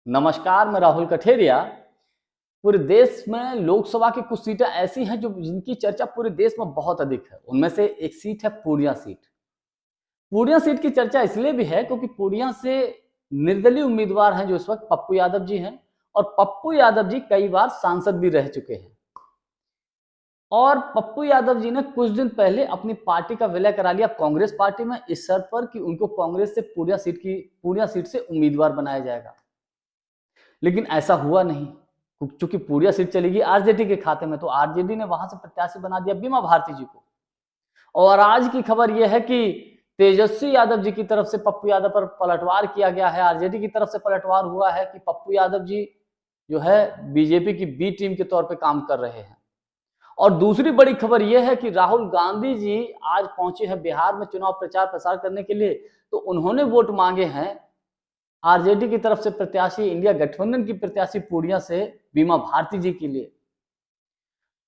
नमस्कार, मैं राहुल कठेरिया। पूरे देश में लोकसभा की कुछ सीटें ऐसी हैं जो जिनकी चर्चा पूरे देश में बहुत अधिक है। उनमें से एक सीट है पूर्णिया सीट। पूर्णिया सीट की चर्चा इसलिए भी है क्योंकि पूर्णिया से निर्दलीय उम्मीदवार हैं जो इस वक्त पप्पू यादव जी हैं, और पप्पू यादव जी कई बार सांसद भी रह चुके हैं। और पप्पू यादव जी ने कुछ दिन पहले अपनी पार्टी का विलय करा लिया कांग्रेस पार्टी में, इस शर्त पर कि उनको कांग्रेस से पूर्णिया सीट से उम्मीदवार बनाया जाएगा। लेकिन ऐसा हुआ नहीं, चूंकि पूर्णिया सीट चलेगी आरजेडी के खाते में, तो आरजेडी ने वहां से प्रत्याशी बना दिया बीमा भारती जी को। और आज की खबर यह है कि तेजस्वी यादव जी की तरफ से पप्पू यादव पर पलटवार किया गया है। आरजेडी की तरफ से पलटवार हुआ है कि पप्पू यादव जी जो है बीजेपी की बी टीम के तौर पे काम कर रहे हैं। और दूसरी बड़ी खबर यह है कि राहुल गांधी जी आज पहुंचे हैं बिहार में चुनाव प्रचार प्रसार करने के लिए। तो उन्होंने वोट मांगे हैं आरजेडी की तरफ से प्रत्याशी, इंडिया गठबंधन की प्रत्याशी पूर्णिया से बीमा भारती जी के लिए।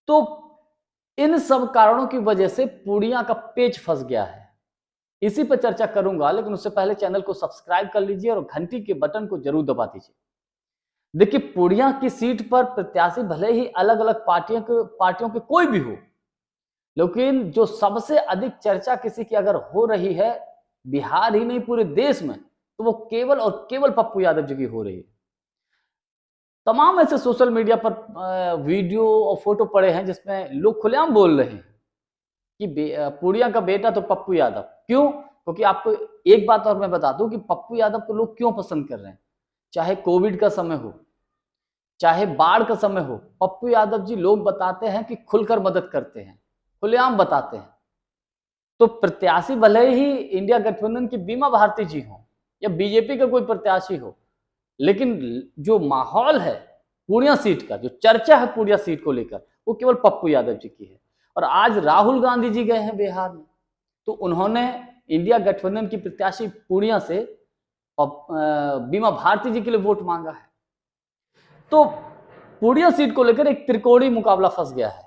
तो इन सब कारणों की वजह से पूर्णिया का पेच फंस गया है। इसी पर चर्चा करूंगा, लेकिन उससे पहले चैनल को सब्सक्राइब कर लीजिए और घंटी के बटन को जरूर दबा दीजिए। देखिए, पूर्णिया की सीट पर प्रत्याशी भले ही अलग अलग पार्टियों के कोई भी हो, लेकिन जो सबसे अधिक चर्चा किसी की अगर हो रही है बिहार ही नहीं पूरे देश में, तो वो केवल और केवल पप्पू यादव जी की हो रही है। तमाम ऐसे सोशल मीडिया पर वीडियो और फोटो पड़े हैं जिसमें लोग खुलेआम बोल रहे हैं कि पूर्णिया का बेटा तो पप्पू यादव। क्यों? क्योंकि आपको एक बात और मैं बता दूं कि पप्पू यादव को लोग क्यों पसंद कर रहे हैं। चाहे कोविड का समय हो, चाहे बाढ़ का समय हो, पप्पू यादव जी लोग बताते हैं कि खुलकर मदद करते हैं, खुलेआम बताते हैं। तो प्रत्याशी भले ही इंडिया गठबंधन की बीमा भारती जी हो या बीजेपी का कोई प्रत्याशी हो, लेकिन जो माहौल है पूर्णिया सीट का, जो चर्चा है पूर्णिया सीट को लेकर, वो केवल पप्पू यादव जी की है। और आज राहुल गांधी जी गए हैं बिहार में, तो उन्होंने इंडिया गठबंधन की प्रत्याशी पूर्णिया से बीमा भारती जी के लिए वोट मांगा है। तो पूर्णिया सीट को लेकर एक त्रिकोणीय मुकाबला फंस गया है।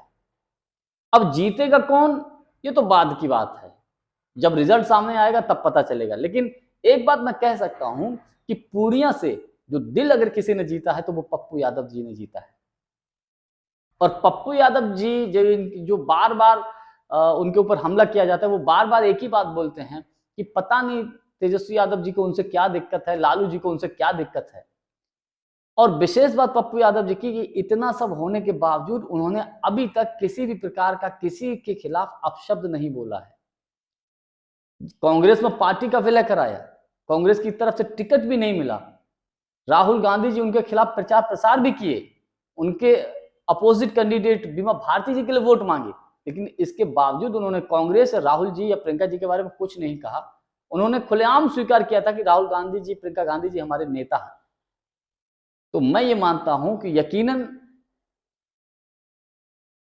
अब जीतेगा कौन, ये तो बाद की बात है, जब रिजल्ट सामने आएगा तब पता चलेगा। लेकिन एक बात मैं कह सकता हूं कि पूर्णिया से जो दिल अगर किसी ने जीता है तो वो पप्पू यादव जी ने जीता है। और पप्पू यादव जी जो बार बार उनके ऊपर हमला किया जाता है, वो बार बार एक ही बात बोलते हैं कि पता नहीं तेजस्वी यादव जी को उनसे क्या दिक्कत है, लालू जी को उनसे क्या दिक्कत है। और विशेष बात पप्पू यादव जी की कि इतना सब होने के बावजूद उन्होंने अभी तक किसी भी प्रकार का किसी के खिलाफ अपशब्द नहीं बोला है। कांग्रेस में पार्टी का विलय कराया, कांग्रेस की तरफ से टिकट भी नहीं मिला, राहुल गांधी जी उनके खिलाफ प्रचार प्रसार भी किए, उनके अपोजिट कैंडिडेट बीमा भारती जी के लिए वोट मांगे, लेकिन इसके बावजूद उन्होंने कांग्रेस, राहुल जी या प्रियंका जी के बारे में कुछ नहीं कहा। उन्होंने खुलेआम स्वीकार किया था कि राहुल गांधी जी, प्रियंका गांधी जी हमारे नेता हैं। तो मैं ये मानता हूं कि यकीनन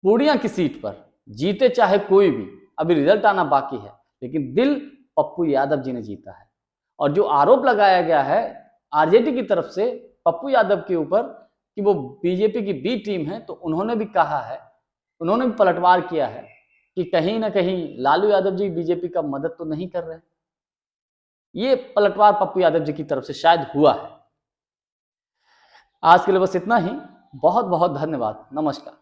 पूर्णिया की सीट पर जीते चाहे कोई भी, अभी रिजल्ट आना बाकी है, लेकिन दिल पप्पू यादव जी ने जीता है। और जो आरोप लगाया गया है आरजेडी की तरफ से पप्पू यादव के ऊपर कि वो बीजेपी की बी टीम है, तो उन्होंने भी कहा है, उन्होंने भी पलटवार किया है कि कहीं ना कहीं लालू यादव जी बीजेपी का मदद तो नहीं कर रहे। ये पलटवार पप्पू यादव जी की तरफ से शायद हुआ है। आज के लिए बस इतना ही। बहुत बहुत धन्यवाद। नमस्कार।